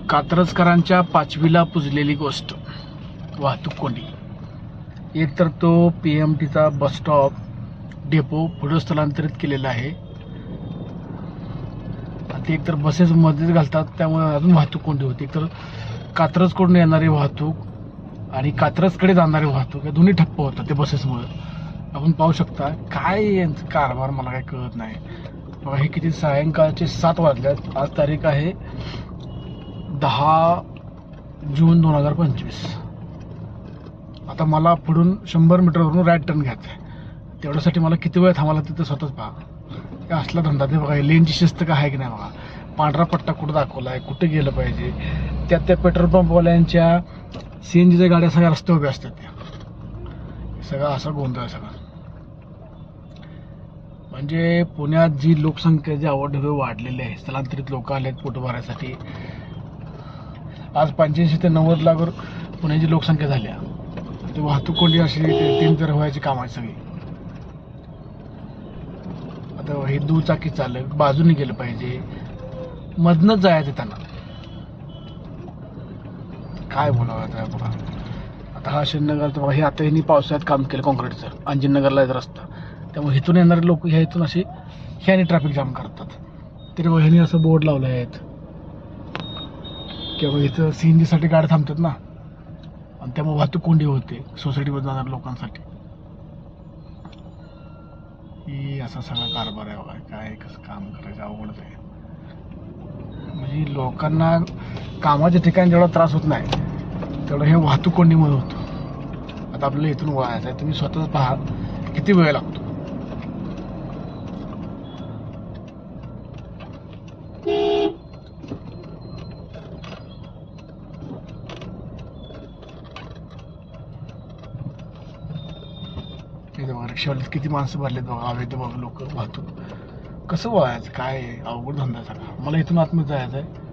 कात्रजकरांच्या पाचवीला पुजलेली गोष्ट वाहतूक कोंडी. एक तर तो PMTचा बस स्टॉप डेपो पुढे स्थलांतरित केलेला आहे. ते एकतर बसेस मध्येच घालतात, त्यामुळे अजून वाहतूक कोंडी होती. एकतर कात्रजकडून येणारी वाहतूक आणि कात्रजकडे जाणारी वाहतूक या दोन्ही ठप्प होतात ते बसेसमुळे. आपण पाहू शकता काय यांचं कारभार, मला काही कळत नाही. बघा, हे किती सायंकाळचे 7 वाजल्यात. आज तारीख आहे 10 जून 2025. आता मला पुढून 100 मीटरवरून राईट टर्न घ्यायचा आहे. तेवढ्यासाठी मला किती वेळ थांबायला तिथं स्वतःच पहा. काय असला धंदा ते बघा. लेनची शिस्त काय आहे की नाही बघा. पांढरा पट्टा कुठं दाखवला आहे, कुठे गेलं पाहिजे. त्या पेट्रोल पंपवाल्यांच्या CNGच्या गाड्या सगळ्या रस्त्यावर उभ्या असतात. त्या सगळा असा गोंधळ सगळा. म्हणजे पुण्यात जी लोकसंख्या जी आवडढबे वाढलेली आहे, स्थलांतरित लोक आले आहेत पोट भरायसाठी. आज 85 ते 90 लाख पुण्याची लोकसंख्या झाली. ती वाहतूक कोंडी अशी 3 तर व्हायची काम आहे सगळी. आता हे दुचाकी चालक बाजूने गेलं पाहिजे, मधनच जायचं त्यांना. काय बोलावं आता बघा. आता हा शिवनगरचा बघा, हे आता यांनी पावसाळ्यात काम केलं कॉन्क्रीटचं. अंजननगरला येत रस्ता, त्यामुळे इथून येणारे लोक ह्या इथून असे ह्याने ट्रॅफिक जाम करतात. तरी मग ह्याने असं बोर्ड लावले आहेत किंवा इथं CNGसाठी गाड्या थांबतात ना, आणि त्यामुळे वाहतूक कोंडी होते सोसायटीमध्ये जाणाऱ्या लोकांसाठी. ही असा सगळा कारभार आहे बघा. काय कसं काम करायचं अवघडच आहे. म्हणजे लोकांना कामाच्या ठिकाणी जेवढा त्रास होत नाही, तेवढं हे वाहतूक कोंडीमुळे होतो. आता आपल्याला इथून वळायचं आहे, तुम्ही स्वतःच पहा किती वेळ लागतो. रिक्षावाले किती माणसं भरलेत बघा. अवैध बघा लोक वाहतूक. कसं वळायचं, काय अवघड धंदा सगळा. मला इथून आतमध्ये जायचं आहे.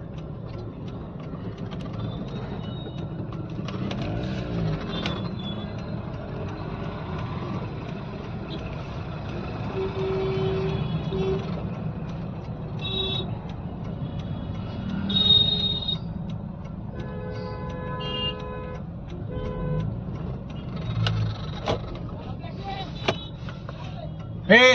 हे